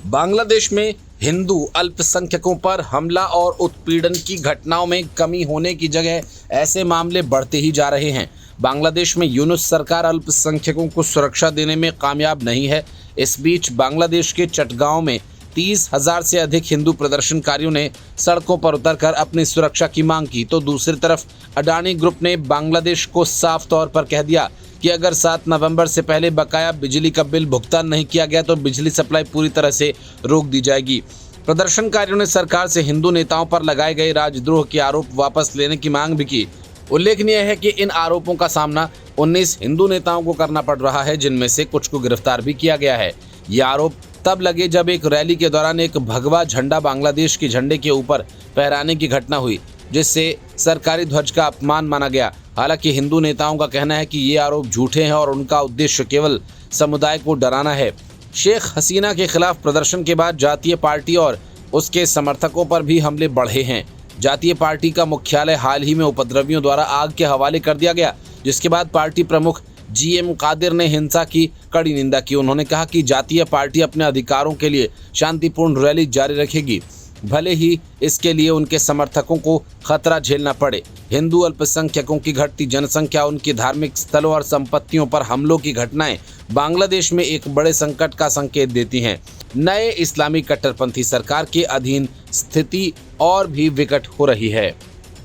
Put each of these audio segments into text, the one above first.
बांग्लादेश में हिंदू अल्पसंख्यकों पर हमला और उत्पीड़न की घटनाओं में कमी होने की जगह ऐसे मामले बढ़ते ही जा रहे हैं। बांग्लादेश में यूनुस सरकार अल्पसंख्यकों को सुरक्षा देने में कामयाब नहीं है। इस बीच बांग्लादेश के चटगांव में 30,000 से अधिक हिंदू प्रदर्शनकारियों ने सड़कों पर उतरकर अपनी सुरक्षा की मांग की, तो दूसरी तरफ अडानी ग्रुप ने बांग्लादेश को साफ तौर पर कह दिया कि अगर 7 नवंबर से पहले बकाया बिजली का बिल भुगतान नहीं किया गया तो बिजली सप्लाई पूरी तरह से रोक दी जाएगी। प्रदर्शनकारियों ने सरकार से हिंदू नेताओं पर लगाए गए राजद्रोह के आरोप वापस लेने की मांग भी की। उल्लेखनीय है कि इन आरोपों का सामना 19 हिंदू नेताओं को करना पड़ रहा है, जिनमें से कुछ को गिरफ्तार भी किया गया है। ये आरोप तब लगे जब एक रैली के दौरान एक भगवा झंडा बांग्लादेश के झंडे के ऊपर फहराने की घटना हुई, जिससे सरकारी ध्वज का अपमान माना गया। हालांकि हिंदू नेताओं का कहना है कि ये आरोप झूठे हैं और उनका उद्देश्य केवल समुदाय को डराना है। शेख हसीना के खिलाफ प्रदर्शन के बाद जातीय पार्टी और उसके समर्थकों पर भी हमले बढ़े हैं। जातीय पार्टी का मुख्यालय हाल ही में उपद्रवियों द्वारा आग के हवाले कर दिया गया, जिसके बाद पार्टी प्रमुख GM कादिर ने हिंसा की कड़ी निंदा की। उन्होंने कहा कि जातीय पार्टी अपने अधिकारों के लिए शांतिपूर्ण रैली जारी रखेगी, भले ही इसके लिए उनके समर्थकों को खतरा झेलना पड़े। हिंदू अल्पसंख्यकों की घटती जनसंख्या, उनकी धार्मिक स्थलों और संपत्तियों पर हमलों की घटनाएं बांग्लादेश में एक बड़े संकट का संकेत देती हैं। नए इस्लामी कट्टरपंथी सरकार के अधीन स्थिति और भी विकट हो रही है,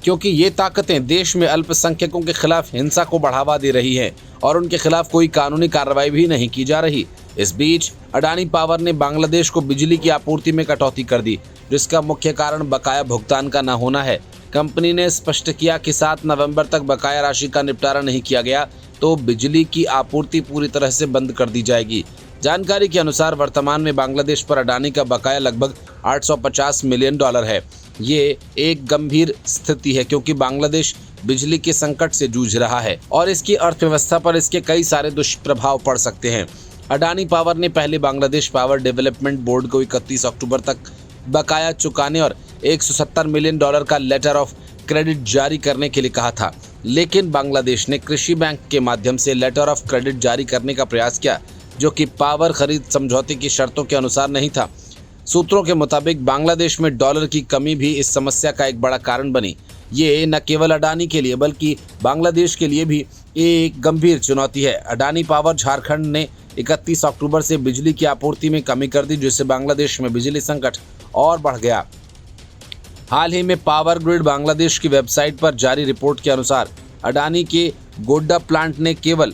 क्योंकि ये ताकतें देश में अल्पसंख्यकों के खिलाफ हिंसा को बढ़ावा दे रही हैं और उनके खिलाफ कोई कानूनी कार्रवाई भी नहीं की जा रही। इस बीच अडानी पावर ने बांग्लादेश को बिजली की आपूर्ति में कटौती कर दी, जिसका मुख्य कारण बकाया भुगतान का न होना है। कंपनी ने स्पष्ट किया कि 7 नवंबर तक बकाया राशि का निपटारा नहीं किया गया तो बिजली की आपूर्ति पूरी तरह से बंद कर दी जाएगी। जानकारी के अनुसार वर्तमान में बांग्लादेश पर अडानी का बकाया लगभग $850 मिलियन है। ये एक गंभीर स्थिति है, क्योंकि बांग्लादेश बिजली के संकट से जूझ रहा है और इसकी अर्थव्यवस्था पर इसके कई सारे दुष्प्रभाव पड़ सकते हैं। अडानी पावर ने पहले बांग्लादेश पावर डेवलपमेंट बोर्ड को 31 अक्टूबर तक बकाया चुकाने और $170 मिलियन का लेटर ऑफ क्रेडिट जारी करने के लिए कहा था, लेकिन बांग्लादेश ने कृषि बैंक के माध्यम से लेटर ऑफ क्रेडिट जारी करने का प्रयास किया, जो कि पावर खरीद समझौते की शर्तों के अनुसार नहीं था। सूत्रों के मुताबिक बांग्लादेश में डॉलर की कमी भी इस समस्या का एक बड़ा कारण बनी। ये न केवल अडानी के लिए बल्कि बांग्लादेश के लिए भी एक गंभीर चुनौती है। अडानी पावर झारखंड ने 31 अक्टूबर से बिजली की आपूर्ति में कमी कर दी, जिससे बांग्लादेश में बिजली संकट और बढ़ गया। हाल ही में पावर ग्रिड बांग्लादेश की वेबसाइट पर जारी रिपोर्ट के अनुसार अडानी के गोड्डा प्लांट ने केवल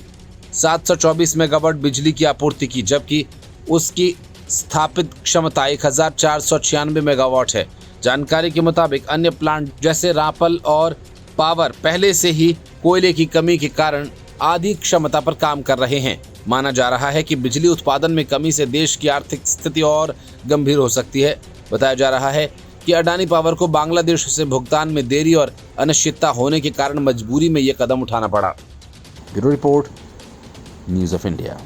724 मेगावाट बिजली की आपूर्ति की, जबकि उसकी स्थापित क्षमता 1496 मेगावाट है। जानकारी के मुताबिक अन्य प्लांट जैसे रापल और पावर पहले से ही कोयले की कमी के कारण आधी क्षमता पर काम कर रहे हैं। माना जा रहा है कि बिजली उत्पादन में कमी से देश की आर्थिक स्थिति और गंभीर हो सकती है। बताया जा रहा है कि अडानी पावर को बांग्लादेश से भुगतान में देरी और अनिश्चितता होने के कारण मजबूरी में ये कदम उठाना पड़ा। Bureau report, news of India.